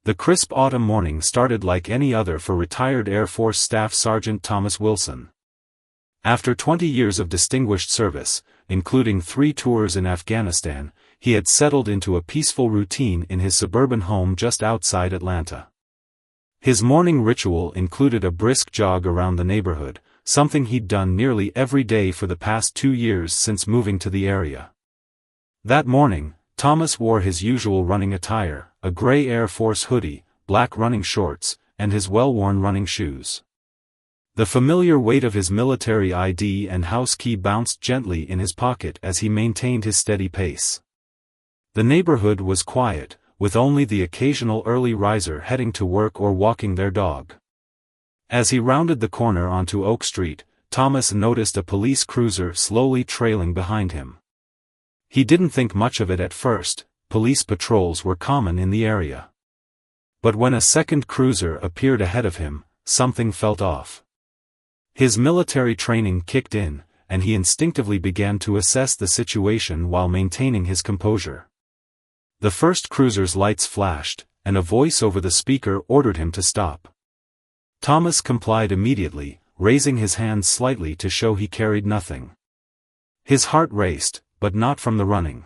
The crisp autumn morning started like any other for retired Air Force Staff Sergeant Thomas Wilson. After 20 years of distinguished service, including 3 tours in Afghanistan, he had settled into a peaceful routine in his suburban home just outside Atlanta. His morning ritual included a brisk jog around the neighborhood, something he'd done nearly every day for the past 2 years since moving to the area. That morning, Thomas wore his usual running attire, a gray Air Force hoodie, black running shorts, and his well-worn running shoes. The familiar weight of his military ID and house key bounced gently in his pocket as he maintained his steady pace. The neighborhood was quiet, with only the occasional early riser heading to work or walking their dog. As he rounded the corner onto Oak Street, Thomas noticed a police cruiser slowly trailing behind him. He didn't think much of it at first. Police patrols were common in the area. But when a second cruiser appeared ahead of him, something felt off. His military training kicked in, and he instinctively began to assess the situation while maintaining his composure. The first cruiser's lights flashed, and a voice over the speaker ordered him to stop. Thomas complied immediately, raising his hand slightly to show he carried nothing. His heart raced, but not from the running.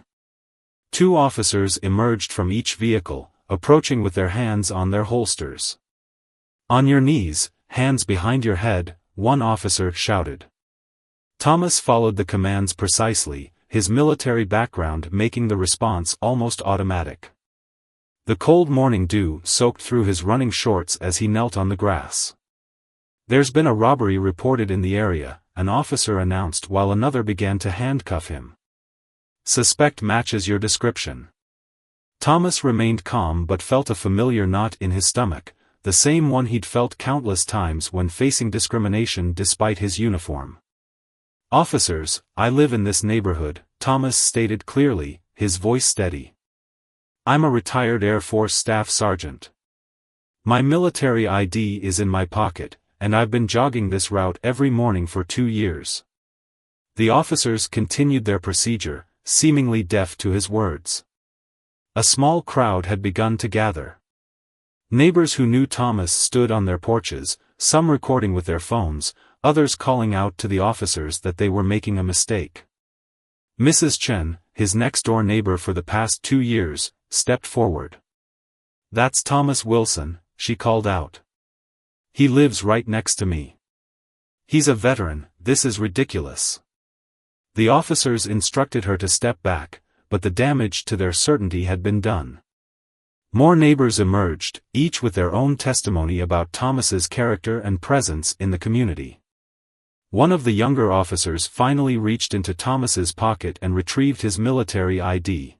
2 officers emerged from each vehicle, approaching with their hands on their holsters. "On your knees, hands behind your head," one officer shouted. Thomas followed the commands precisely, his military background making the response almost automatic. The cold morning dew soaked through his running shorts as he knelt on the grass. "There's been a robbery reported in the area," an officer announced while another began to handcuff him. "Suspect matches your description." Thomas remained calm but felt a familiar knot in his stomach, the same one he'd felt countless times when facing discrimination despite his uniform. "Officers, I live in this neighborhood," Thomas stated clearly, his voice steady. "I'm a retired Air Force Staff Sergeant. My military ID is in my pocket, and I've been jogging this route every morning for 2 years." The officers continued their procedure, seemingly deaf to his words. A small crowd had begun to gather. Neighbors who knew Thomas stood on their porches, some recording with their phones, others calling out to the officers that they were making a mistake. Mrs. Chen, his next-door neighbor for the past 2 years, stepped forward. "That's Thomas Wilson," she called out. "He lives right next to me. He's a veteran. This is ridiculous." The officers instructed her to step back, but the damage to their certainty had been done. More neighbors emerged, each with their own testimony about Thomas's character and presence in the community. One of the younger officers finally reached into Thomas's pocket and retrieved his military ID.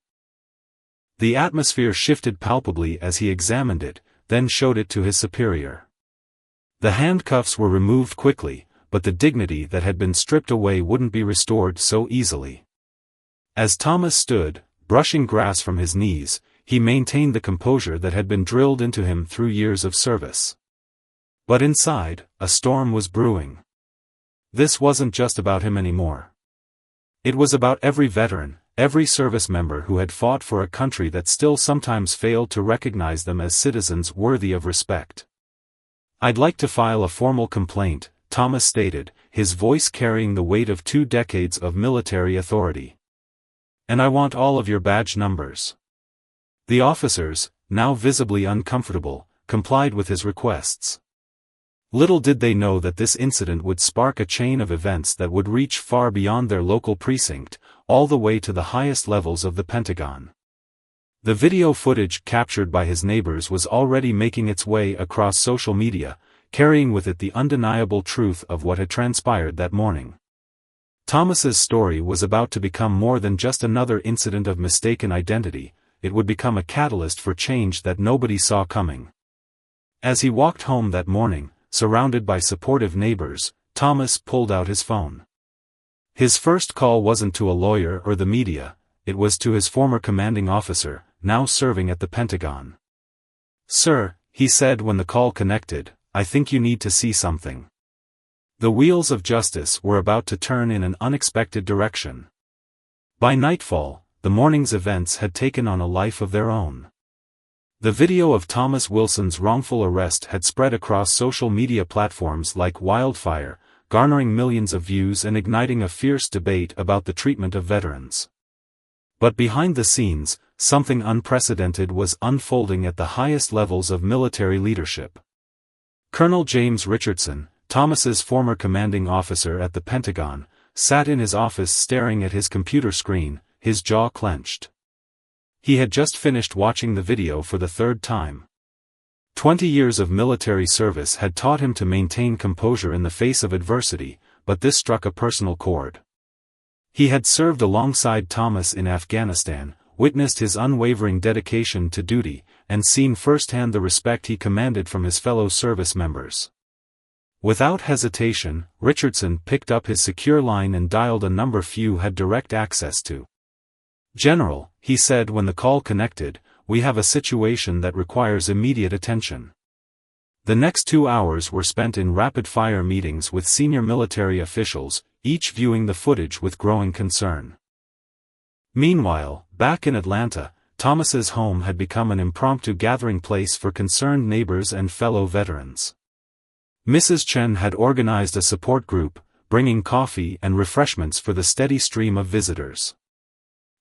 The atmosphere shifted palpably as he examined it, then showed it to his superior. The handcuffs were removed quickly, but the dignity that had been stripped away wouldn't be restored so easily. As Thomas stood, brushing grass from his knees, he maintained the composure that had been drilled into him through years of service. But inside, a storm was brewing. This wasn't just about him anymore. It was about every veteran, every service member who had fought for a country that still sometimes failed to recognize them as citizens worthy of respect. "I'd like to file a formal complaint," Thomas stated, his voice carrying the weight of 2 decades of military authority. "And I want all of your badge numbers." The officers, now visibly uncomfortable, complied with his requests. Little did they know that this incident would spark a chain of events that would reach far beyond their local precinct, all the way to the highest levels of the Pentagon. The video footage captured by his neighbors was already making its way across social media, carrying with it the undeniable truth of what had transpired that morning. Thomas's story was about to become more than just another incident of mistaken identity. It would become a catalyst for change that nobody saw coming. As he walked home that morning, surrounded by supportive neighbors, Thomas pulled out his phone. His first call wasn't to a lawyer or the media, it was to his former commanding officer, now serving at the Pentagon. "Sir," he said when the call connected, "I think you need to see something." The wheels of justice were about to turn in an unexpected direction. By nightfall, the morning's events had taken on a life of their own. The video of Thomas Wilson's wrongful arrest had spread across social media platforms like wildfire, garnering millions of views and igniting a fierce debate about the treatment of veterans. But behind the scenes, something unprecedented was unfolding at the highest levels of military leadership. Colonel James Richardson, Thomas's former commanding officer at the Pentagon, sat in his office staring at his computer screen, his jaw clenched. He had just finished watching the video for the third time. 20 years of military service had taught him to maintain composure in the face of adversity, but this struck a personal chord. He had served alongside Thomas in Afghanistan, witnessed his unwavering dedication to duty, and seen firsthand the respect he commanded from his fellow service members. Without hesitation, Richardson picked up his secure line and dialed a number few had direct access to. "General," he said when the call connected, "we have a situation that requires immediate attention." The next 2 hours were spent in rapid-fire meetings with senior military officials, each viewing the footage with growing concern. Meanwhile, back in Atlanta, Thomas's home had become an impromptu gathering place for concerned neighbors and fellow veterans. Mrs. Chen had organized a support group, bringing coffee and refreshments for the steady stream of visitors.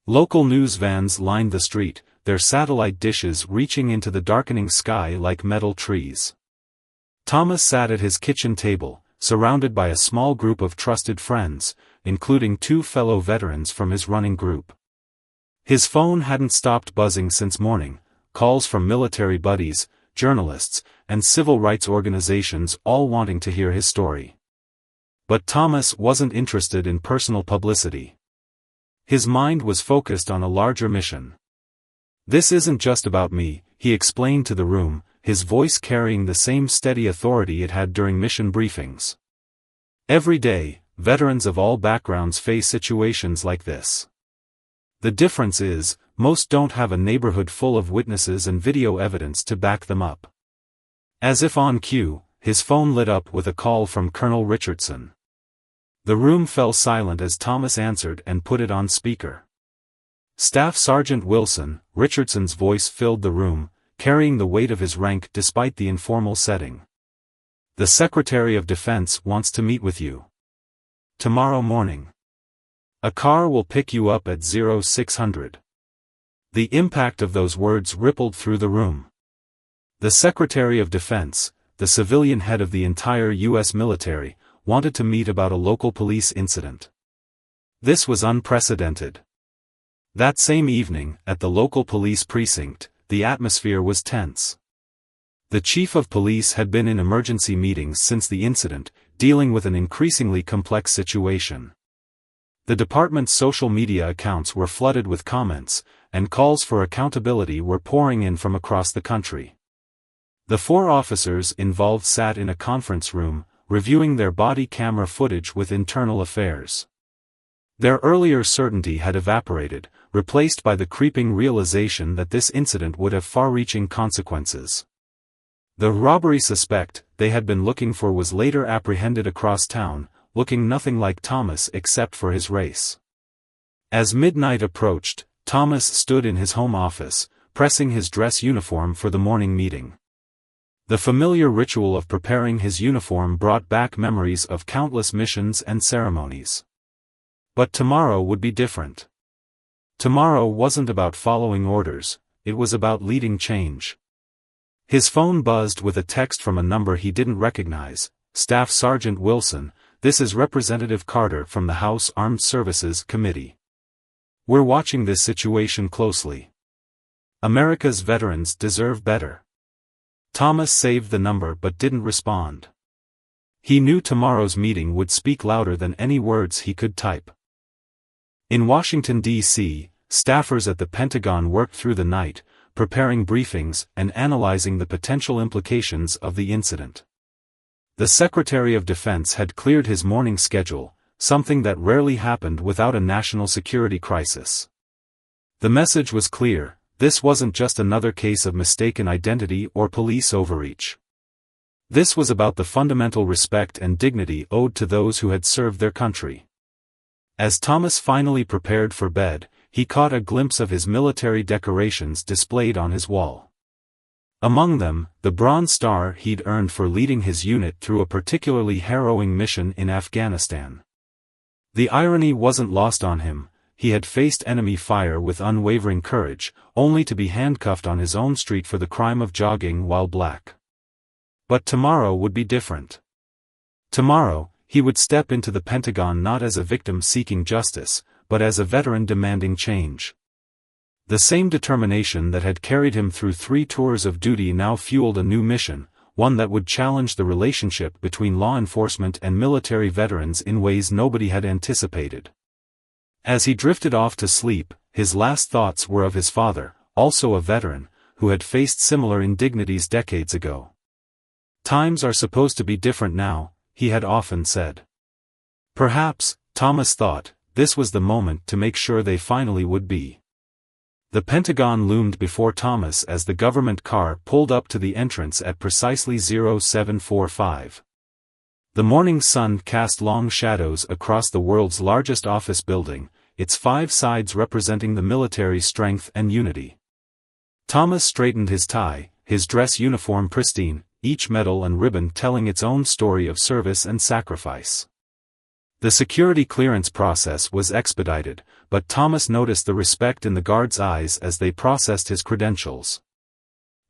Local news vans lined the street, their satellite dishes reaching into the darkening sky like metal trees. Thomas sat at his kitchen table, surrounded by a small group of trusted friends, including 2 fellow veterans from his running group. His phone hadn't stopped buzzing since morning, calls from military buddies, journalists, and civil rights organizations all wanting to hear his story. But Thomas wasn't interested in personal publicity. His mind was focused on a larger mission. "This isn't just about me," he explained to the room, his voice carrying the same steady authority it had during mission briefings. "Every day, veterans of all backgrounds face situations like this. The difference is, most don't have a neighborhood full of witnesses and video evidence to back them up." As if on cue, his phone lit up with a call from Colonel Richardson. The room fell silent as Thomas answered and put it on speaker. "Staff Sergeant Wilson," Richardson's voice filled the room, carrying the weight of his rank despite the informal setting. "The Secretary of Defense wants to meet with you. Tomorrow morning. A car will pick you up at 0600. The impact of those words rippled through the room. The Secretary of Defense, the civilian head of the entire U.S. military, wanted to meet about a local police incident. This was unprecedented. That same evening, at the local police precinct, the atmosphere was tense. The chief of police had been in emergency meetings since the incident, dealing with an increasingly complex situation. The department's social media accounts were flooded with comments, and calls for accountability were pouring in from across the country. The 4 officers involved sat in a conference room, reviewing their body camera footage with internal affairs. Their earlier certainty had evaporated, replaced by the creeping realization that this incident would have far-reaching consequences. The robbery suspect they had been looking for was later apprehended across town, looking nothing like Thomas except for his race. As midnight approached, Thomas stood in his home office, pressing his dress uniform for the morning meeting. The familiar ritual of preparing his uniform brought back memories of countless missions and ceremonies. But tomorrow would be different. Tomorrow wasn't about following orders, it was about leading change. His phone buzzed with a text from a number he didn't recognize. "Staff Sergeant Wilson, this is Representative Carter from the House Armed Services Committee. We're watching this situation closely. America's veterans deserve better." Thomas saved the number but didn't respond. He knew tomorrow's meeting would speak louder than any words he could type. In Washington, D.C., staffers at the Pentagon worked through the night, preparing briefings and analyzing the potential implications of the incident. The Secretary of Defense had cleared his morning schedule, something that rarely happened without a national security crisis. The message was clear: this wasn't just another case of mistaken identity or police overreach. This was about the fundamental respect and dignity owed to those who had served their country. As Thomas finally prepared for bed, he caught a glimpse of his military decorations displayed on his wall. Among them, the Bronze Star he'd earned for leading his unit through a particularly harrowing mission in Afghanistan. The irony wasn't lost on him. He had faced enemy fire with unwavering courage, only to be handcuffed on his own street for the crime of jogging while black. But tomorrow would be different. Tomorrow, he would step into the Pentagon not as a victim seeking justice, but as a veteran demanding change. The same determination that had carried him through 3 tours of duty now fueled a new mission, one that would challenge the relationship between law enforcement and military veterans in ways nobody had anticipated. As he drifted off to sleep, his last thoughts were of his father, also a veteran, who had faced similar indignities decades ago. Times are supposed to be different now, he had often said. Perhaps, Thomas thought, this was the moment to make sure they finally would be. The Pentagon loomed before Thomas as the government car pulled up to the entrance at precisely 0745. The morning sun cast long shadows across the world's largest office building, its 5 sides representing the military's strength and unity. Thomas straightened his tie, his dress uniform pristine, each medal and ribbon telling its own story of service and sacrifice. The security clearance process was expedited, but Thomas noticed the respect in the guards' eyes as they processed his credentials.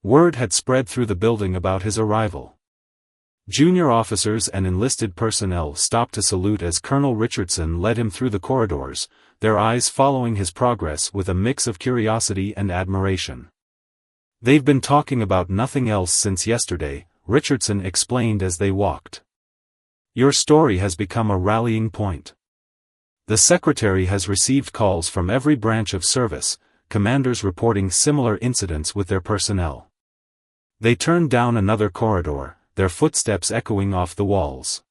Word had spread through the building about his arrival. Junior officers and enlisted personnel stopped to salute as Colonel Richardson led him through the corridors, their eyes following his progress with a mix of curiosity and admiration. "They've been talking about nothing else since yesterday," Richardson explained as they walked. "Your story has become a rallying point. The Secretary has received calls from every branch of service, commanders reporting similar incidents with their personnel." They turned down another corridor, their footsteps echoing off the walls.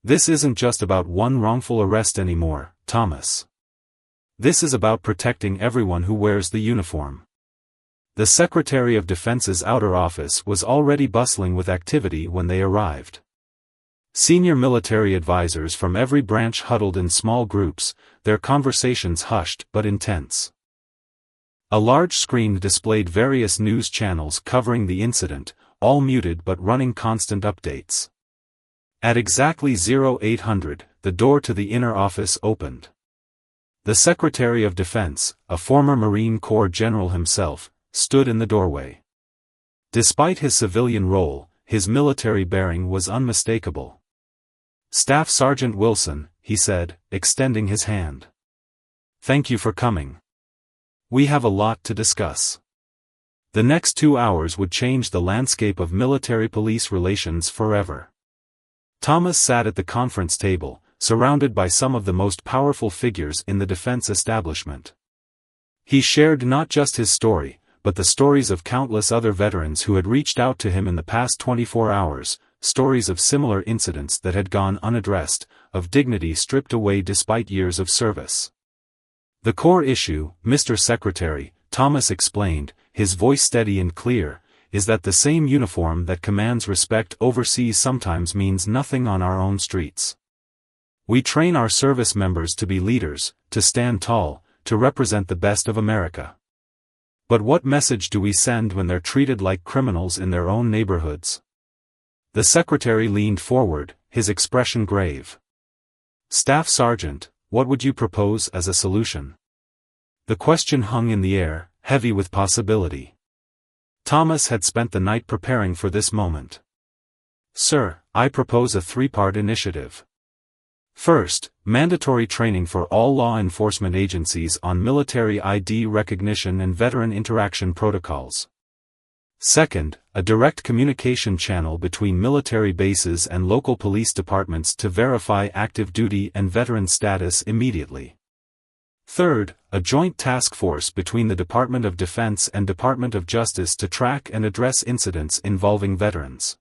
"This isn't just about one wrongful arrest anymore, Thomas. This is about protecting everyone who wears the uniform." The Secretary of Defense's outer office was already bustling with activity when they arrived. Senior military advisors from every branch huddled in small groups, their conversations hushed but intense. A large screen displayed various news channels covering the incident, all muted but running constant updates. At exactly 0800, the door to the inner office opened. The Secretary of Defense, a former Marine Corps general himself, stood in the doorway. Despite his civilian role, his military bearing was unmistakable. "Staff Sergeant Wilson," he said, extending his hand. "Thank you for coming. We have a lot to discuss." The next 2 hours would change the landscape of military-police relations forever. Thomas sat at the conference table, surrounded by some of the most powerful figures in the defense establishment. He shared not just his story, but the stories of countless other veterans who had reached out to him in the past 24 hours, stories of similar incidents that had gone unaddressed, of dignity stripped away despite years of service. "The core issue, Mr. Secretary," Thomas explained, his voice steady and clear, "is that the same uniform that commands respect overseas sometimes means nothing on our own streets. We train our service members to be leaders, to stand tall, to represent the best of America. But what message do we send when they're treated like criminals in their own neighborhoods?" The Secretary leaned forward, his expression grave. "Staff Sergeant, what would you propose as a solution?" The question hung in the air, heavy with possibility. Thomas had spent the night preparing for this moment. "Sir, I propose a 3-part initiative. First, mandatory training for all law enforcement agencies on military ID recognition and veteran interaction protocols. Second, a direct communication channel between military bases and local police departments to verify active duty and veteran status immediately. Third, a joint task force between the Department of Defense and Department of Justice to track and address incidents involving veterans."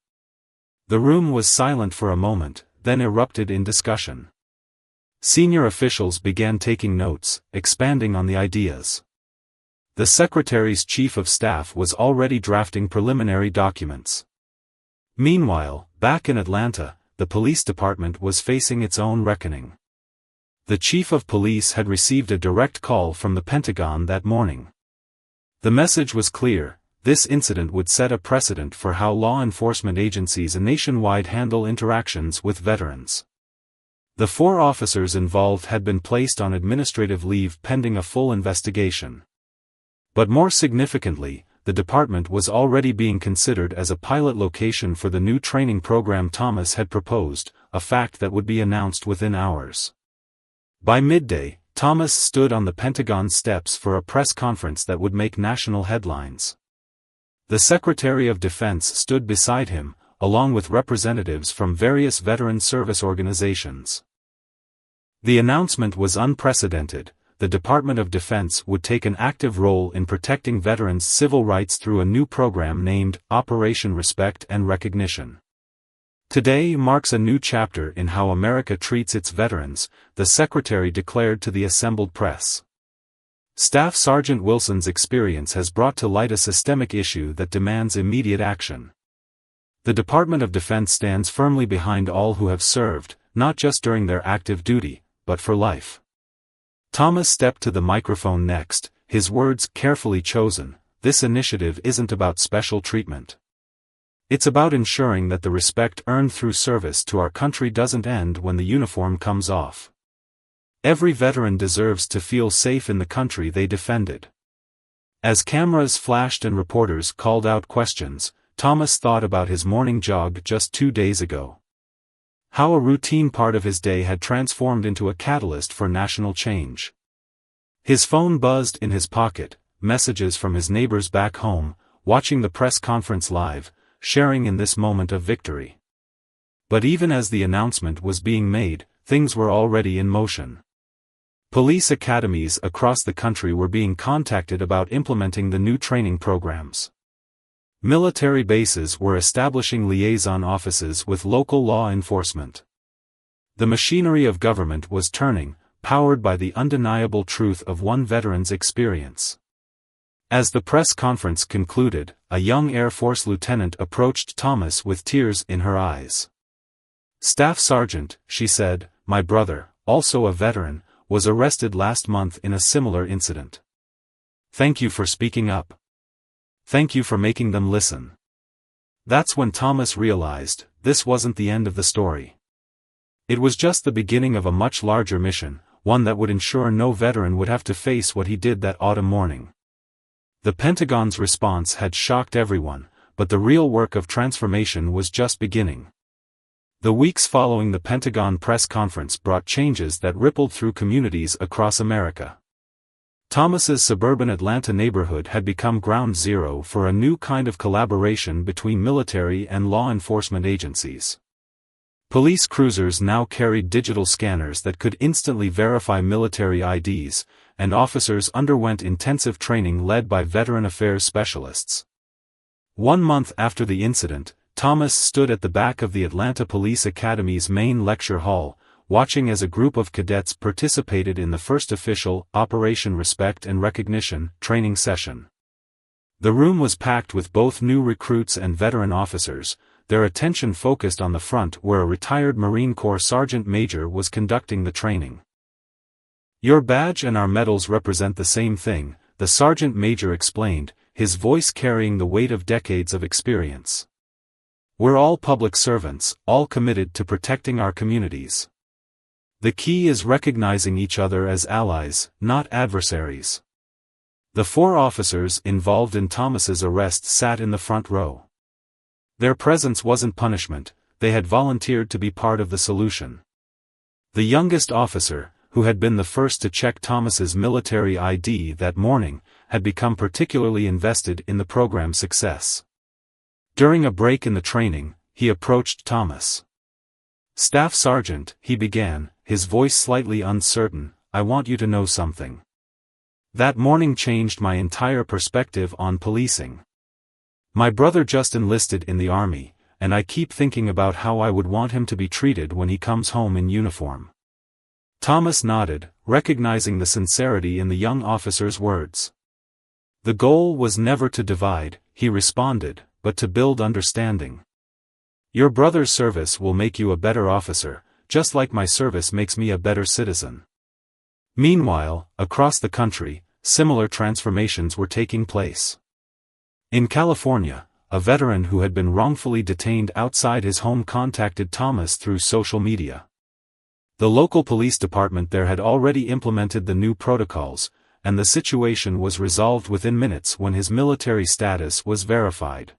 The room was silent for a moment, then erupted in discussion. Senior officials began taking notes, expanding on the ideas. The Secretary's Chief of Staff was already drafting preliminary documents. Meanwhile, back in Atlanta, the police department was facing its own reckoning. The Chief of Police had received a direct call from the Pentagon that morning. The message was clear: this incident would set a precedent for how law enforcement agencies nationwide handle interactions with veterans. The 4 officers involved had been placed on administrative leave pending a full investigation. But more significantly, the department was already being considered as a pilot location for the new training program Thomas had proposed, a fact that would be announced within hours. By midday, Thomas stood on the Pentagon steps for a press conference that would make national headlines. The Secretary of Defense stood beside him, along with representatives from various veteran service organizations. The announcement was unprecedented. The Department of Defense would take an active role in protecting veterans' civil rights through a new program named Operation Respect and Recognition. Today marks a new chapter in how America treats its veterans, the Secretary declared to the assembled press. Staff Sergeant Wilson's experience has brought to light a systemic issue that demands immediate action. The Department of Defense stands firmly behind all who have served, not just during their active duty, but for life. Thomas stepped to the microphone next, his words carefully chosen. This initiative isn't about special treatment. It's about ensuring that the respect earned through service to our country doesn't end when the uniform comes off. Every veteran deserves to feel safe in the country they defended. As cameras flashed and reporters called out questions, Thomas thought about his morning jog just 2 days ago. How a routine part of his day had transformed into a catalyst for national change. His phone buzzed in his pocket, messages from his neighbors back home, watching the press conference live, sharing in this moment of victory. But even as the announcement was being made, things were already in motion. Police academies across the country were being contacted about implementing the new training programs. Military bases were establishing liaison offices with local law enforcement. The machinery of government was turning, powered by the undeniable truth of one veteran's experience. As the press conference concluded, a young Air Force lieutenant approached Thomas with tears in her eyes. "Staff Sergeant," she said, "my brother, also a veteran, was arrested last month in a similar incident. Thank you for speaking up. Thank you for making them listen." That's when Thomas realized, this wasn't the end of the story. It was just the beginning of a much larger mission, one that would ensure no veteran would have to face what he did that autumn morning. The Pentagon's response had shocked everyone, but the real work of transformation was just beginning. The weeks following the Pentagon press conference brought changes that rippled through communities across America. Thomas's suburban Atlanta neighborhood had become ground zero for a new kind of collaboration between military and law enforcement agencies. Police cruisers now carried digital scanners that could instantly verify military IDs, and officers underwent intensive training led by veteran affairs specialists. 1 month after the incident, Thomas stood at the back of the Atlanta Police Academy's main lecture hall, watching as a group of cadets participated in the first official Operation Respect and Recognition training session. The room was packed with both new recruits and veteran officers, their attention focused on the front where a retired Marine Corps Sergeant Major was conducting the training. "Your badge and our medals represent the same thing," the Sergeant Major explained, his voice carrying the weight of decades of experience. "We're all public servants, all committed to protecting our communities. The key is recognizing each other as allies, not adversaries." The 4 officers involved in Thomas's arrest sat in the front row. Their presence wasn't punishment, they had volunteered to be part of the solution. The youngest officer, who had been the first to check Thomas's military ID that morning, had become particularly invested in the program's success. During a break in the training, he approached Thomas. "Staff Sergeant," he began, his voice slightly uncertain, "I want you to know something. That morning changed my entire perspective on policing. My brother just enlisted in the Army, and I keep thinking about how I would want him to be treated when he comes home in uniform." Thomas nodded, recognizing the sincerity in the young officer's words. "The goal was never to divide," he responded, "but to build understanding. Your brother's service will make you a better officer, just like my service makes me a better citizen." Meanwhile, across the country, similar transformations were taking place. In California, a veteran who had been wrongfully detained outside his home contacted Thomas through social media. The local police department there had already implemented the new protocols, and the situation was resolved within minutes when his military status was verified.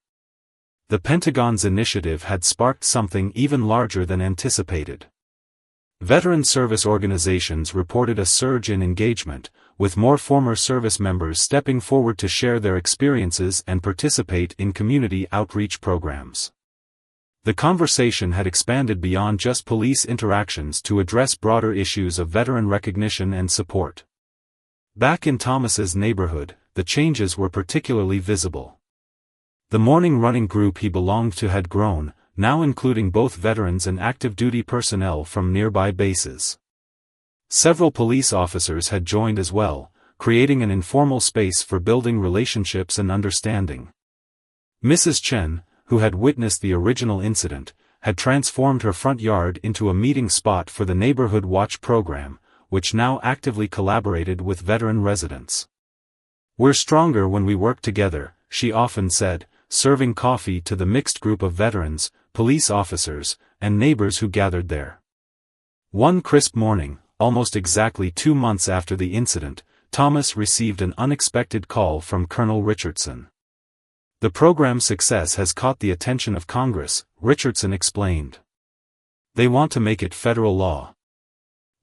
The Pentagon's initiative had sparked something even larger than anticipated. Veteran service organizations reported a surge in engagement, with more former service members stepping forward to share their experiences and participate in community outreach programs. The conversation had expanded beyond just police interactions to address broader issues of veteran recognition and support. Back in Thomas's neighborhood, the changes were particularly visible. The morning running group he belonged to had grown, now including both veterans and active duty personnel from nearby bases. Several police officers had joined as well, creating an informal space for building relationships and understanding. Mrs. Chen, who had witnessed the original incident, had transformed her front yard into a meeting spot for the Neighborhood Watch program, which now actively collaborated with veteran residents. "We're stronger when we work together," she often said, serving coffee to the mixed group of veterans, police officers, and neighbors who gathered there. One crisp morning, almost exactly 2 months after the incident, Thomas received an unexpected call from Colonel Richardson. "The program's success has caught the attention of Congress," Richardson explained. "They want to make it federal law.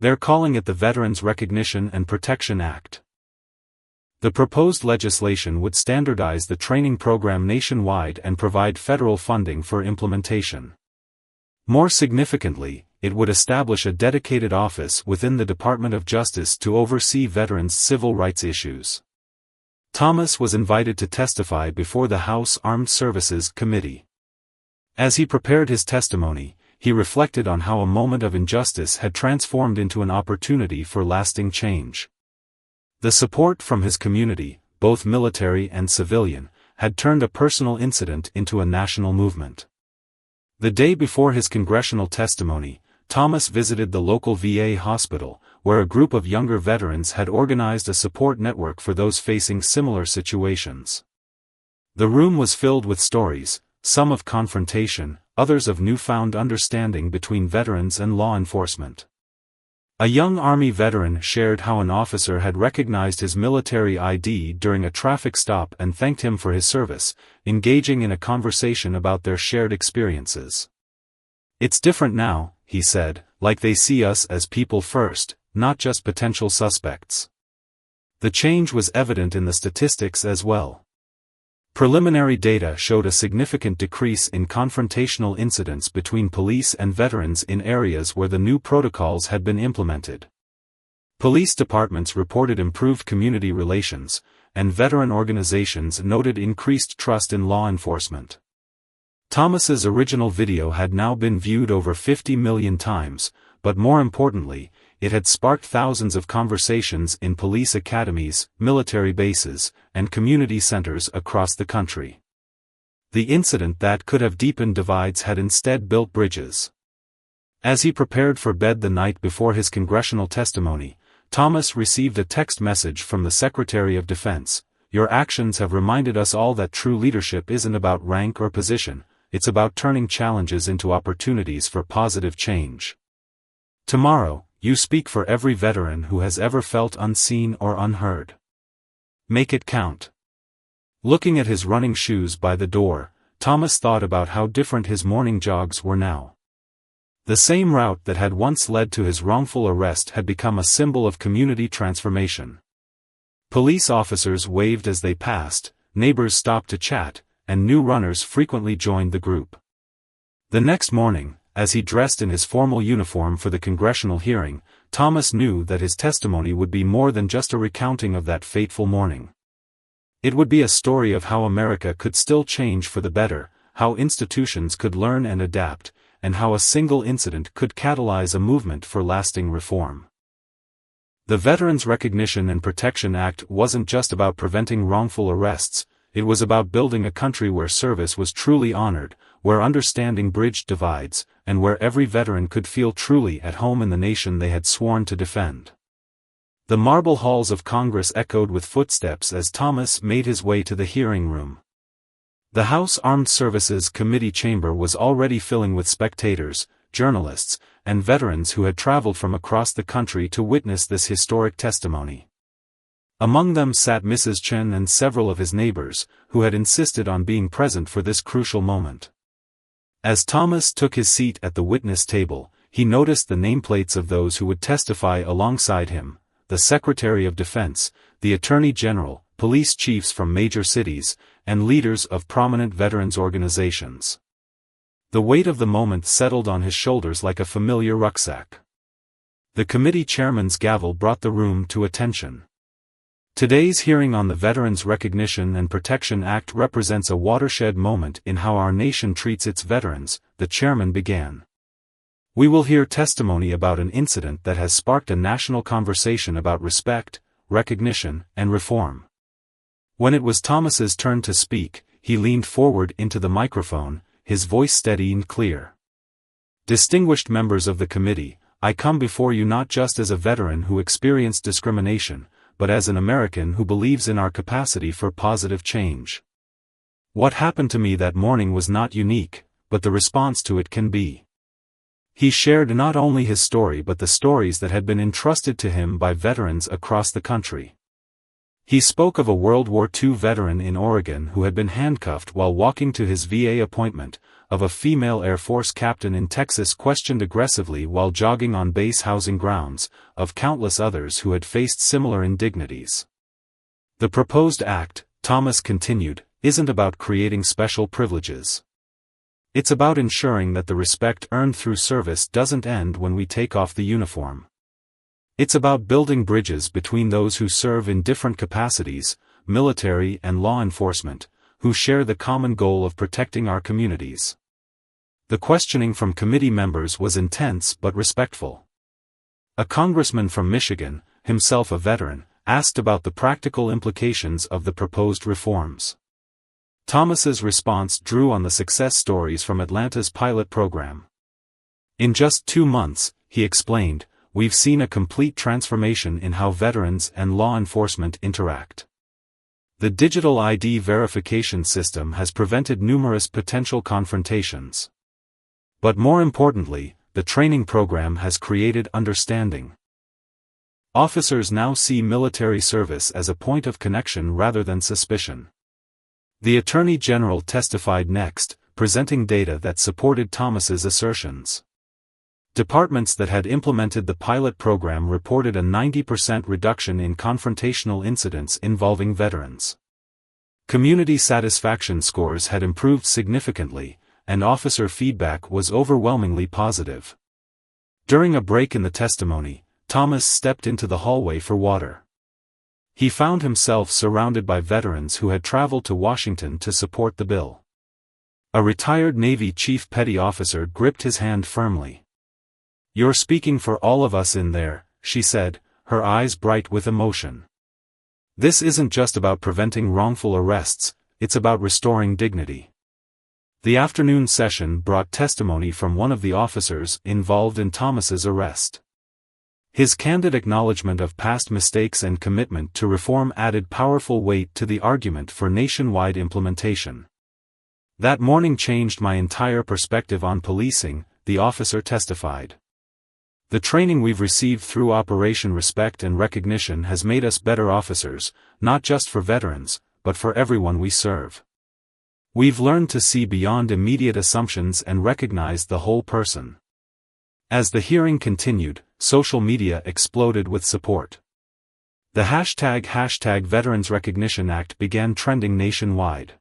They're calling it the Veterans Recognition and Protection Act." The proposed legislation would standardize the training program nationwide and provide federal funding for implementation. More significantly, it would establish a dedicated office within the Department of Justice to oversee veterans' civil rights issues. Thomas was invited to testify before the House Armed Services Committee. As he prepared his testimony, he reflected on how a moment of injustice had transformed into an opportunity for lasting change. The support from his community, both military and civilian, had turned a personal incident into a national movement. The day before his congressional testimony, Thomas visited the local VA hospital, where a group of younger veterans had organized a support network for those facing similar situations. The room was filled with stories, some of confrontation, others of newfound understanding between veterans and law enforcement. A young Army veteran shared how an officer had recognized his military ID during a traffic stop and thanked him for his service, engaging in a conversation about their shared experiences. "It's different now," he said, "like they see us as people first, not just potential suspects." The change was evident in the statistics as well. Preliminary data showed a significant decrease in confrontational incidents between police and veterans in areas where the new protocols had been implemented. Police departments reported improved community relations, and veteran organizations noted increased trust in law enforcement. Thomas's original video had now been viewed over 50 million times, but more importantly, it had sparked thousands of conversations in police academies, military bases, and community centers across the country. The incident that could have deepened divides had instead built bridges. As he prepared for bed the night before his congressional testimony, Thomas received a text message from the Secretary of Defense. "Your actions have reminded us all that true leadership isn't about rank or position, it's about turning challenges into opportunities for positive change. Tomorrow, you speak for every veteran who has ever felt unseen or unheard. Make it count." Looking at his running shoes by the door, Thomas thought about how different his morning jogs were now. The same route that had once led to his wrongful arrest had become a symbol of community transformation. Police officers waved as they passed, neighbors stopped to chat, and new runners frequently joined the group. The next morning, as he dressed in his formal uniform for the congressional hearing, Thomas knew that his testimony would be more than just a recounting of that fateful morning. It would be a story of how America could still change for the better, how institutions could learn and adapt, and how a single incident could catalyze a movement for lasting reform. The Veterans Recognition and Protection Act wasn't just about preventing wrongful arrests, it was about building a country where service was truly honored, where understanding bridged divides, and where every veteran could feel truly at home in the nation they had sworn to defend. The marble halls of Congress echoed with footsteps as Thomas made his way to the hearing room. The House Armed Services Committee chamber was already filling with spectators, journalists, and veterans who had traveled from across the country to witness this historic testimony. Among them sat Mrs. Chen and several of his neighbors, who had insisted on being present for this crucial moment. As Thomas took his seat at the witness table, he noticed the nameplates of those who would testify alongside him: the Secretary of Defense, the Attorney General, police chiefs from major cities, and leaders of prominent veterans organizations. The weight of the moment settled on his shoulders like a familiar rucksack. The committee chairman's gavel brought the room to attention. Today's hearing on the Veterans Recognition and Protection Act represents a watershed moment in how our nation treats its veterans, the chairman began. We will hear testimony about an incident that has sparked a national conversation about respect, recognition, and reform. When it was Thomas's turn to speak, he leaned forward into the microphone, his voice steady and clear. Distinguished members of the committee, I come before you not just as a veteran who experienced discrimination, but as an American who believes in our capacity for positive change. What happened to me that morning was not unique, but the response to it can be. He shared not only his story but the stories that had been entrusted to him by veterans across the country. He spoke of a World War II veteran in Oregon who had been handcuffed while walking to his VA appointment, of a female Air Force captain in Texas questioned aggressively while jogging on base housing grounds, of countless others who had faced similar indignities. The proposed act, Thomas continued, isn't about creating special privileges. It's about ensuring that the respect earned through service doesn't end when we take off the uniform. It's about building bridges between those who serve in different capacities, military and law enforcement, who share the common goal of protecting our communities. The questioning from committee members was intense but respectful. A congressman from Michigan, himself a veteran, asked about the practical implications of the proposed reforms. Thomas's response drew on the success stories from Atlanta's pilot program. In just 2 months, he explained, we've seen a complete transformation in how veterans and law enforcement interact. The digital ID verification system has prevented numerous potential confrontations. But more importantly, the training program has created understanding. Officers now see military service as a point of connection rather than suspicion. The Attorney General testified next, presenting data that supported Thomas's assertions. Departments that had implemented the pilot program reported a 90% reduction in confrontational incidents involving veterans. Community satisfaction scores had improved significantly, and officer feedback was overwhelmingly positive. During a break in the testimony, Thomas stepped into the hallway for water. He found himself surrounded by veterans who had traveled to Washington to support the bill. A retired Navy chief petty officer gripped his hand firmly. "You're speaking for all of us in there," she said, her eyes bright with emotion. "This isn't just about preventing wrongful arrests, it's about restoring dignity." The afternoon session brought testimony from one of the officers involved in Thomas's arrest. His candid acknowledgement of past mistakes and commitment to reform added powerful weight to the argument for nationwide implementation. "That morning changed my entire perspective on policing," the officer testified. "The training we've received through Operation Respect and Recognition has made us better officers, not just for veterans, but for everyone we serve. We've learned to see beyond immediate assumptions and recognize the whole person." As the hearing continued, social media exploded with support. The hashtag Veterans Recognition Act began trending nationwide.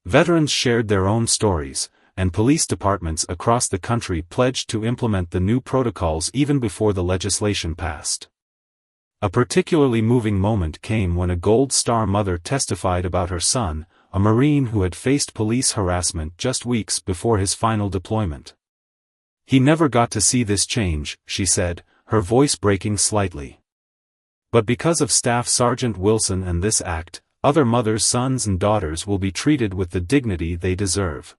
Veterans shared their own stories, and police departments across the country pledged to implement the new protocols even before the legislation passed. A particularly moving moment came when a Gold Star mother testified about her son, a Marine who had faced police harassment just weeks before his final deployment. "He never got to see this change," she said, her voice breaking slightly. "But because of Staff Sergeant Wilson and this act, other mothers' sons and daughters will be treated with the dignity they deserve."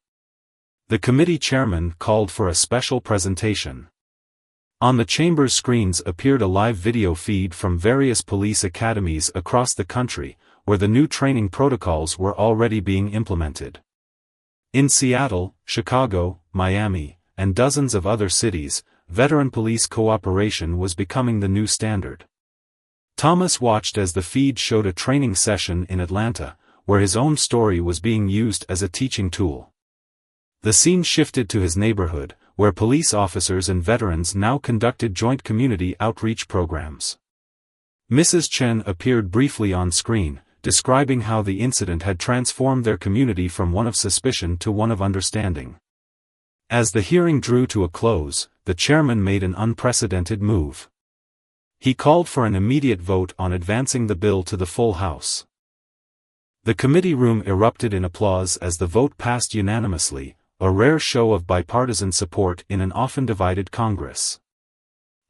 The committee chairman called for a special presentation. On the chamber's screens appeared a live video feed from various police academies across the country, where the new training protocols were already being implemented. In Seattle, Chicago, Miami, and dozens of other cities, veteran police cooperation was becoming the new standard. Thomas watched as the feed showed a training session in Atlanta, where his own story was being used as a teaching tool. The scene shifted to his neighborhood, where police officers and veterans now conducted joint community outreach programs. Mrs. Chen appeared briefly on screen, describing how the incident had transformed their community from one of suspicion to one of understanding. As the hearing drew to a close, the chairman made an unprecedented move. He called for an immediate vote on advancing the bill to the full House. The committee room erupted in applause as the vote passed unanimously, a rare show of bipartisan support in an often divided Congress.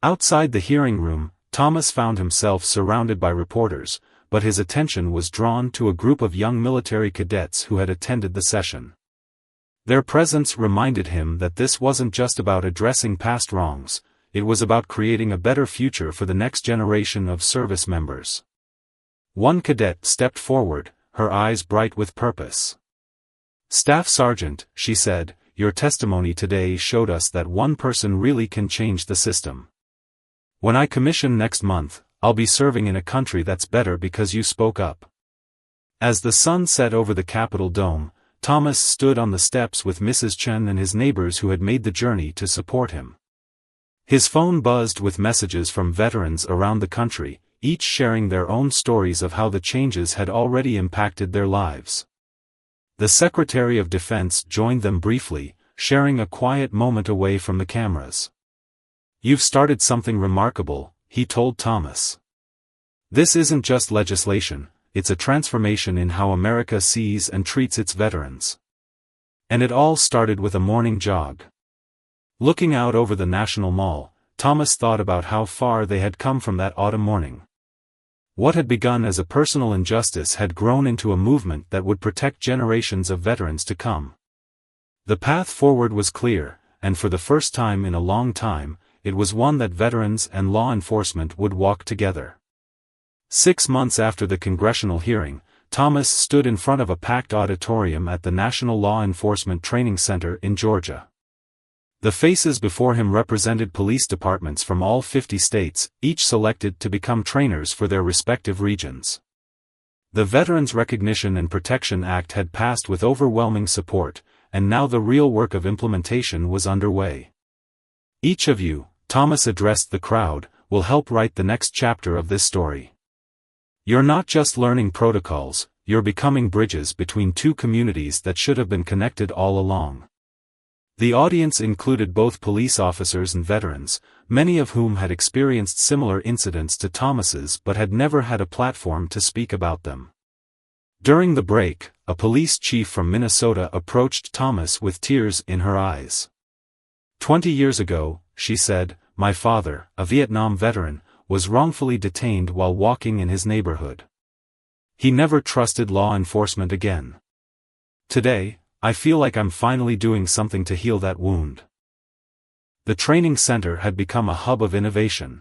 Outside the hearing room, Thomas found himself surrounded by reporters, but his attention was drawn to a group of young military cadets who had attended the session. Their presence reminded him that this wasn't just about addressing past wrongs, it was about creating a better future for the next generation of service members. One cadet stepped forward, her eyes bright with purpose. "Staff Sergeant," she said, "your testimony today showed us that one person really can change the system. When I commission next month, I'll be serving in a country that's better because you spoke up." As the sun set over the Capitol dome, Thomas stood on the steps with Mrs. Chen and his neighbors who had made the journey to support him. His phone buzzed with messages from veterans around the country, each sharing their own stories of how the changes had already impacted their lives. The Secretary of Defense joined them briefly, sharing a quiet moment away from the cameras. "You've started something remarkable," he told Thomas. "This isn't just legislation, it's a transformation in how America sees and treats its veterans." And it all started with a morning jog. Looking out over the National Mall, Thomas thought about how far they had come from that autumn morning. What had begun as a personal injustice had grown into a movement that would protect generations of veterans to come. The path forward was clear, and for the first time in a long time, it was one that veterans and law enforcement would walk together. 6 months after the congressional hearing, Thomas stood in front of a packed auditorium at the National Law Enforcement Training Center in Georgia. The faces before him represented police departments from all 50 states, each selected to become trainers for their respective regions. The Veterans Recognition and Protection Act had passed with overwhelming support, and now the real work of implementation was underway. "Each of you," Thomas addressed the crowd, "will help write the next chapter of this story. You're not just learning protocols, you're becoming bridges between two communities that should have been connected all along." The audience included both police officers and veterans, many of whom had experienced similar incidents to Thomas's but had never had a platform to speak about them. During the break, a police chief from Minnesota approached Thomas with tears in her eyes. 20 years ago, she said, "my father, a Vietnam veteran, was wrongfully detained while walking in his neighborhood. He never trusted law enforcement again. Today, I feel like I'm finally doing something to heal that wound." The training center had become a hub of innovation.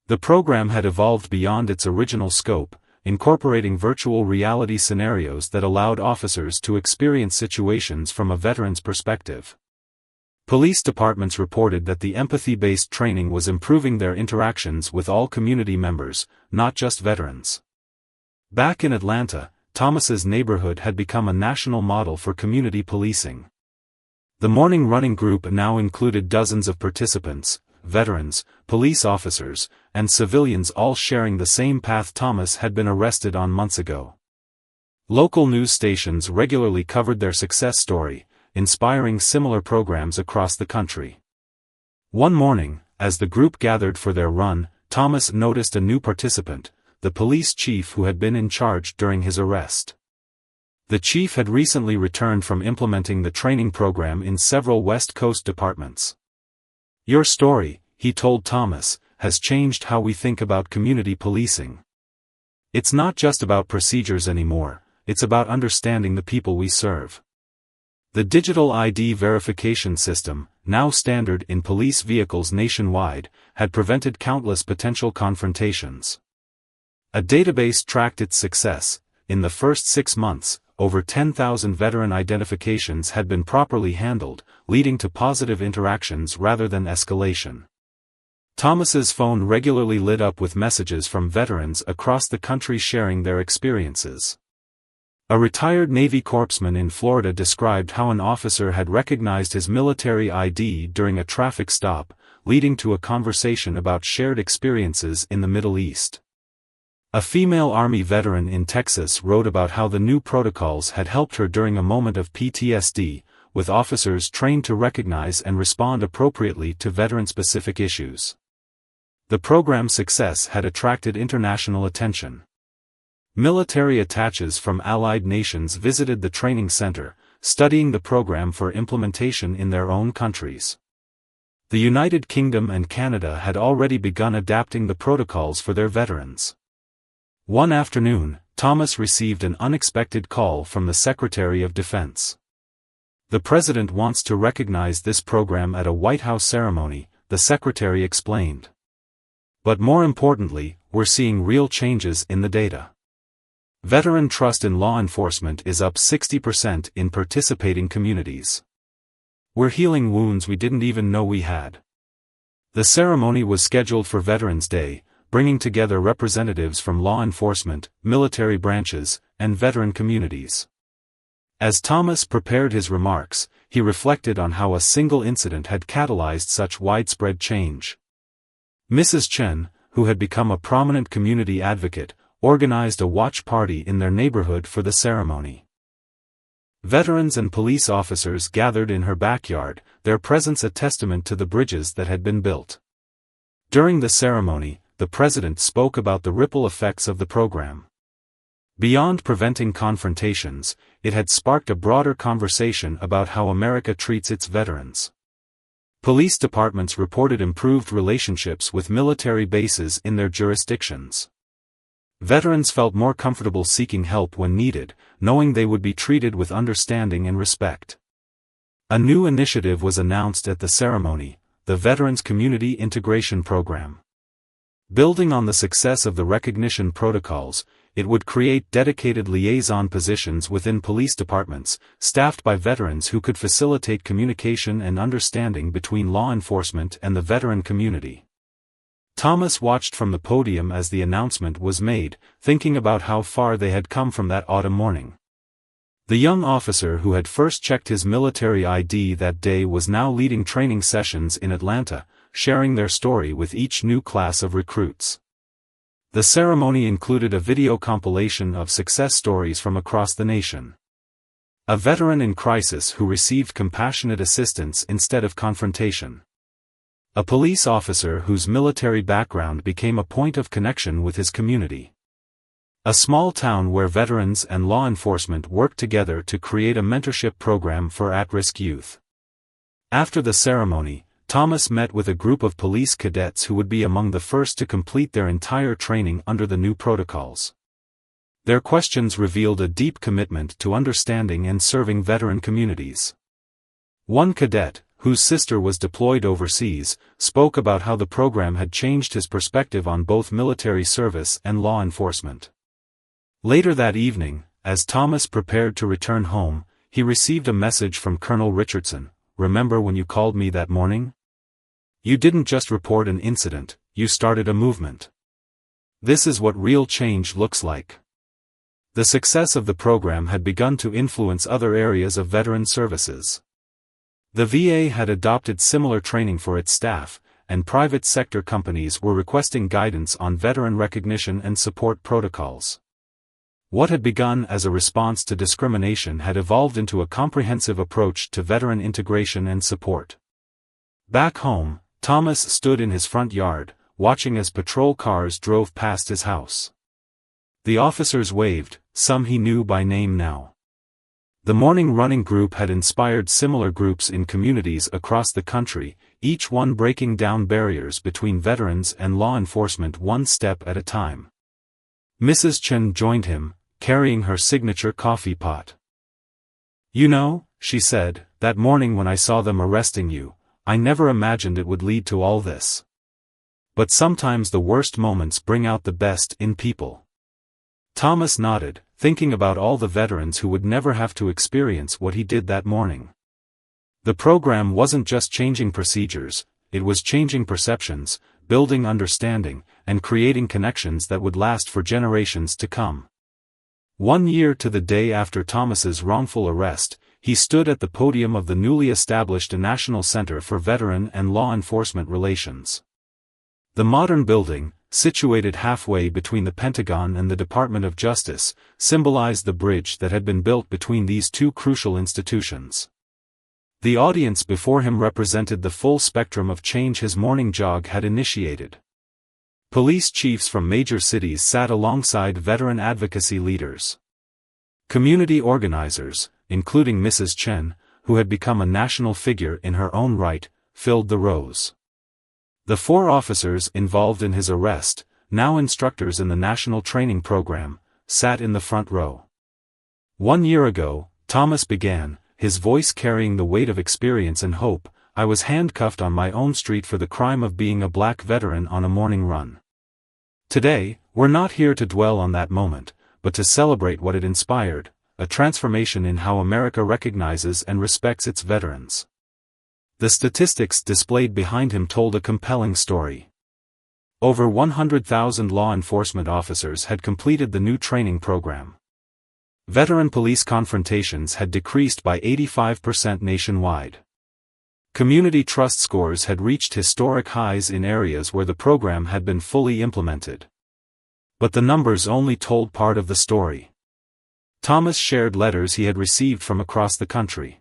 The program had evolved beyond its original scope, incorporating virtual reality scenarios that allowed officers to experience situations from a veteran's perspective. Police departments reported that the empathy-based training was improving their interactions with all community members, not just veterans. Back in Atlanta, Thomas's neighborhood had become a national model for community policing. The morning running group now included dozens of participants, veterans, police officers, and civilians all sharing the same path Thomas had been arrested on months ago. Local news stations regularly covered their success story, inspiring similar programs across the country. One morning, as the group gathered for their run, Thomas noticed a new participant, the police chief who had been in charge during his arrest. The chief had recently returned from implementing the training program in several West Coast departments. "Your story," he told Thomas, "has changed how we think about community policing. It's not just about procedures anymore, it's about understanding the people we serve." The digital ID verification system, now standard in police vehicles nationwide, had prevented countless potential confrontations. A database tracked its success, in the first 6 months, over 10,000 veteran identifications had been properly handled, leading to positive interactions rather than escalation. Thomas's phone regularly lit up with messages from veterans across the country sharing their experiences. A retired Navy corpsman in Florida described how an officer had recognized his military ID during a traffic stop, leading to a conversation about shared experiences in the Middle East. A female Army veteran in Texas wrote about how the new protocols had helped her during a moment of PTSD, with officers trained to recognize and respond appropriately to veteran-specific issues. The program's success had attracted international attention. Military attaches from allied nations visited the training center, studying the program for implementation in their own countries. The United Kingdom and Canada had already begun adapting the protocols for their veterans. One afternoon, Thomas received an unexpected call from the Secretary of Defense. "The President wants to recognize this program at a White House ceremony," the Secretary explained. "But more importantly, we're seeing real changes in the data. Veteran trust in law enforcement is up 60% in participating communities. We're healing wounds we didn't even know we had." The ceremony was scheduled for Veterans Day, bringing together representatives from law enforcement, military branches, and veteran communities. As Thomas prepared his remarks, he reflected on how a single incident had catalyzed such widespread change. Mrs. Chen, who had become a prominent community advocate, organized a watch party in their neighborhood for the ceremony. Veterans and police officers gathered in her backyard, their presence a testament to the bridges that had been built. During the ceremony, the President spoke about the ripple effects of the program. Beyond preventing confrontations, it had sparked a broader conversation about how America treats its veterans. Police departments reported improved relationships with military bases in their jurisdictions. Veterans felt more comfortable seeking help when needed, knowing they would be treated with understanding and respect. A new initiative was announced at the ceremony, the Veterans Community Integration Program. Building on the success of the recognition protocols, it would create dedicated liaison positions within police departments, staffed by veterans who could facilitate communication and understanding between law enforcement and the veteran community. Thomas watched from the podium as the announcement was made, thinking about how far they had come from that autumn morning. The young officer who had first checked his military ID that day was now leading training sessions in Atlanta, sharing their story with each new class of recruits. The ceremony included a video compilation of success stories from across the nation. A veteran in crisis who received compassionate assistance instead of confrontation. A police officer whose military background became a point of connection with his community. A small town where veterans and law enforcement worked together to create a mentorship program for at-risk youth. After the ceremony, Thomas met with a group of police cadets who would be among the first to complete their entire training under the new protocols. Their questions revealed a deep commitment to understanding and serving veteran communities. One cadet, whose sister was deployed overseas, spoke about how the program had changed his perspective on both military service and law enforcement. Later that evening, as Thomas prepared to return home, he received a message from Colonel Richardson. "Remember when you called me that morning? You didn't just report an incident, you started a movement. This is what real change looks like." The success of the program had begun to influence other areas of veteran services. The VA had adopted similar training for its staff, and private sector companies were requesting guidance on veteran recognition and support protocols. What had begun as a response to discrimination had evolved into a comprehensive approach to veteran integration and support. Back home, Thomas stood in his front yard, watching as patrol cars drove past his house. The officers waved, some he knew by name now. The morning running group had inspired similar groups in communities across the country, each one breaking down barriers between veterans and law enforcement one step at a time. Mrs. Chen joined him, carrying her signature coffee pot. "You know," she said, "that morning when I saw them arresting you, I never imagined it would lead to all this. But sometimes the worst moments bring out the best in people." Thomas nodded, thinking about all the veterans who would never have to experience what he did that morning. The program wasn't just changing procedures, it was changing perceptions, building understanding, and creating connections that would last for generations to come. 1 year to the day after Thomas's wrongful arrest, he stood at the podium of the newly established National Center for Veteran and Law Enforcement Relations. The modern building, situated halfway between the Pentagon and the Department of Justice, symbolized the bridge that had been built between these two crucial institutions. The audience before him represented the full spectrum of change his morning jog had initiated. Police chiefs from major cities sat alongside veteran advocacy leaders. Community organizers, including Mrs. Chen, who had become a national figure in her own right, filled the rows. The 4 officers involved in his arrest, now instructors in the National Training Program, sat in the front row. 1 year ago, Thomas began, his voice carrying the weight of experience and hope. I was handcuffed on my own street for the crime of being a black veteran on a morning run. Today, we're not here to dwell on that moment, but to celebrate what it inspired, a transformation in how America recognizes and respects its veterans. The statistics displayed behind him told a compelling story. Over 100,000 law enforcement officers had completed the new training program. Veteran police confrontations had decreased by 85% nationwide. Community trust scores had reached historic highs in areas where the program had been fully implemented. But the numbers only told part of the story. Thomas shared letters he had received from across the country.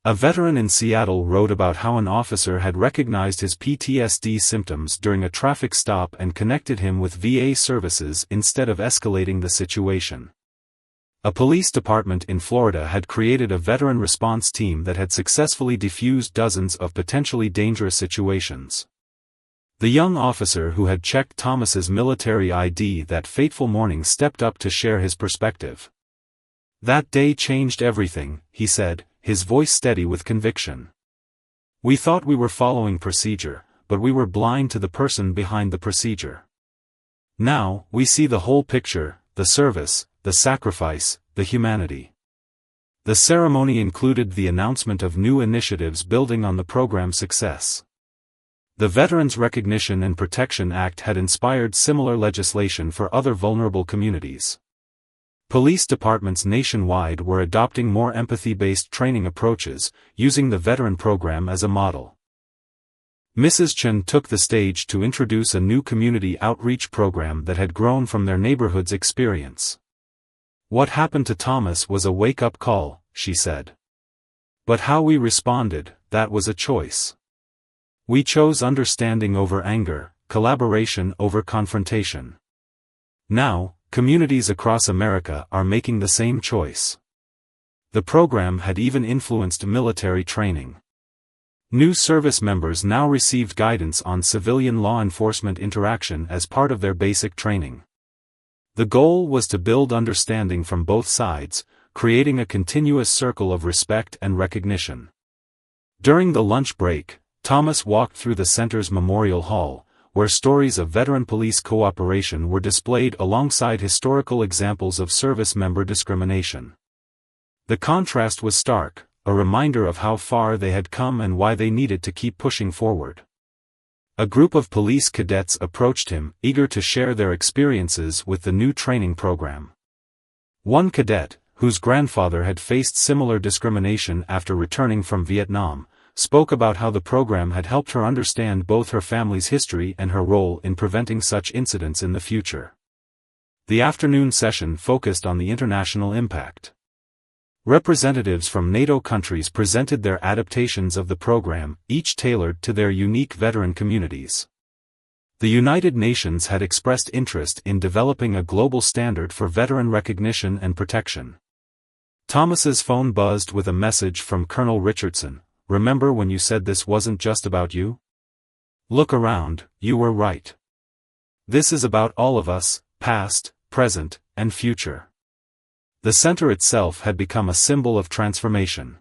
A veteran in Seattle wrote about how an officer had recognized his PTSD symptoms during a traffic stop and connected him with VA services instead of escalating the situation. A police department in Florida had created a veteran response team that had successfully defused dozens of potentially dangerous situations. The young officer who had checked Thomas's military ID that fateful morning stepped up to share his perspective. "That day changed everything," he said, his voice steady with conviction. "We thought we were following procedure, but we were blind to the person behind the procedure. Now, we see the whole picture, the service, the sacrifice, the humanity." The ceremony included the announcement of new initiatives building on the program's success. The Veterans Recognition and Protection Act had inspired similar legislation for other vulnerable communities. Police departments nationwide were adopting more empathy-based training approaches, using the veteran program as a model. Mrs. Chen took the stage to introduce a new community outreach program that had grown from their neighborhood's experience. "What happened to Thomas was a wake-up call," she said. "But how we responded, that was a choice. We chose understanding over anger, collaboration over confrontation. Now, communities across America are making the same choice." The program had even influenced military training. New service members now received guidance on civilian law enforcement interaction as part of their basic training. The goal was to build understanding from both sides, creating a continuous circle of respect and recognition. During the lunch break, Thomas walked through the center's Memorial Hall, where stories of veteran police cooperation were displayed alongside historical examples of service member discrimination. The contrast was stark, a reminder of how far they had come and why they needed to keep pushing forward. A group of police cadets approached him, eager to share their experiences with the new training program. One cadet, whose grandfather had faced similar discrimination after returning from Vietnam, spoke about how the program had helped her understand both her family's history and her role in preventing such incidents in the future. The afternoon session focused on the international impact. Representatives from NATO countries presented their adaptations of the program, each tailored to their unique veteran communities. The United Nations had expressed interest in developing a global standard for veteran recognition and protection. Thomas's phone buzzed with a message from Colonel Richardson. "Remember when you said this wasn't just about you? Look around, you were right. This is about all of us, past, present, and future." The center itself had become a symbol of transformation.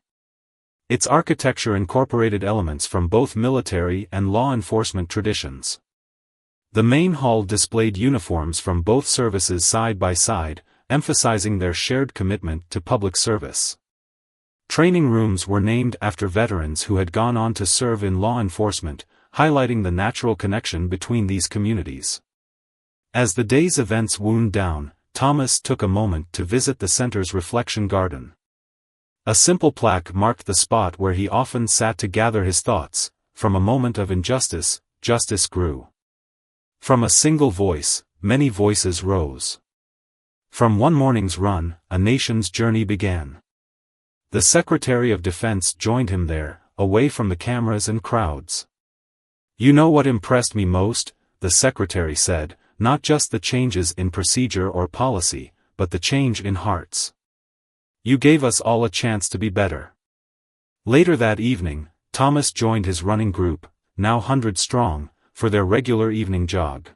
Its architecture incorporated elements from both military and law enforcement traditions. The main hall displayed uniforms from both services side by side, emphasizing their shared commitment to public service. Training rooms were named after veterans who had gone on to serve in law enforcement, highlighting the natural connection between these communities. As the day's events wound down, Thomas took a moment to visit the center's reflection garden. A simple plaque marked the spot where he often sat to gather his thoughts. From a moment of injustice, justice grew. From a single voice, many voices rose. From one morning's run, a nation's journey began. The Secretary of Defense joined him there, away from the cameras and crowds. "You know what impressed me most," the Secretary said, "not just the changes in procedure or policy, but the change in hearts. You gave us all a chance to be better." Later that evening, Thomas joined his running group, now 100 strong, for their regular evening jog.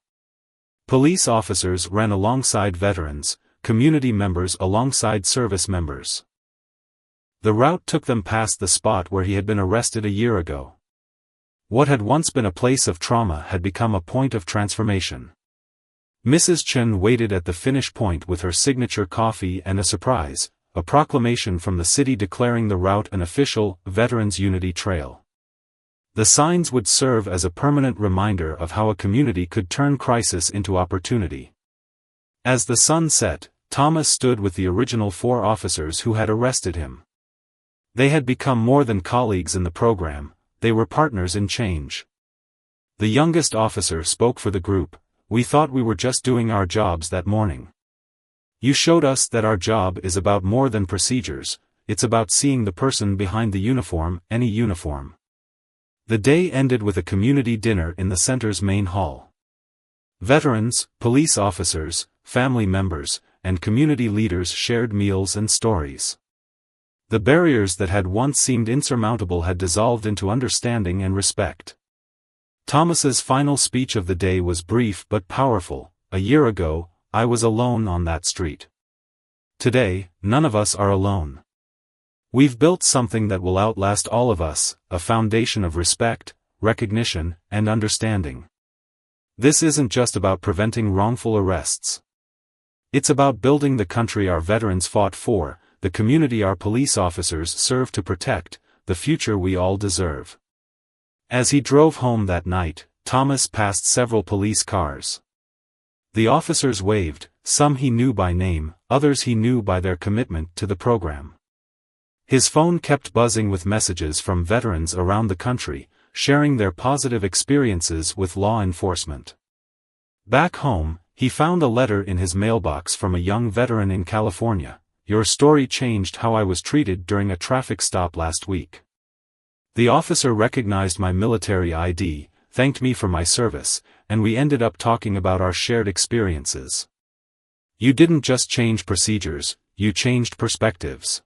Police officers ran alongside veterans, community members alongside service members. The route took them past the spot where he had been arrested a year ago. What had once been a place of trauma had become a point of transformation. Mrs. Chen waited at the finish point with her signature coffee and a surprise, a proclamation from the city declaring the route an official Veterans Unity Trail. The signs would serve as a permanent reminder of how a community could turn crisis into opportunity. As the sun set, Thomas stood with the original 4 officers who had arrested him. They had become more than colleagues in the program, they were partners in change. The youngest officer spoke for the group. "We thought we were just doing our jobs that morning. You showed us that our job is about more than procedures, it's about seeing the person behind the uniform, any uniform." The day ended with a community dinner in the center's main hall. Veterans, police officers, family members, and community leaders shared meals and stories. The barriers that had once seemed insurmountable had dissolved into understanding and respect. Thomas's final speech of the day was brief but powerful. "A year ago, I was alone on that street. Today, none of us are alone. We've built something that will outlast all of us, a foundation of respect, recognition, and understanding. This isn't just about preventing wrongful arrests. It's about building the country our veterans fought for, the community our police officers serve to protect, the future we all deserve." As he drove home that night, Thomas passed several police cars. The officers waved, some he knew by name, others he knew by their commitment to the program. His phone kept buzzing with messages from veterans around the country, sharing their positive experiences with law enforcement. Back home, he found a letter in his mailbox from a young veteran in California. "Your story changed how I was treated during a traffic stop last week. The officer recognized my military ID, thanked me for my service, and we ended up talking about our shared experiences. You didn't just change procedures, you changed perspectives.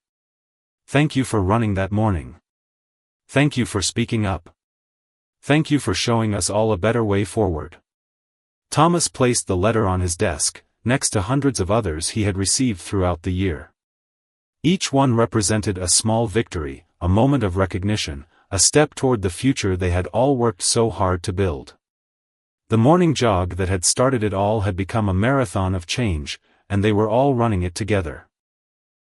Thank you for running that morning. Thank you for speaking up. Thank you for showing us all a better way forward." Thomas placed the letter on his desk, next to hundreds of others he had received throughout the year. Each one represented a small victory, a moment of recognition, a step toward the future they had all worked so hard to build. The morning jog that had started it all had become a marathon of change, and they were all running it together.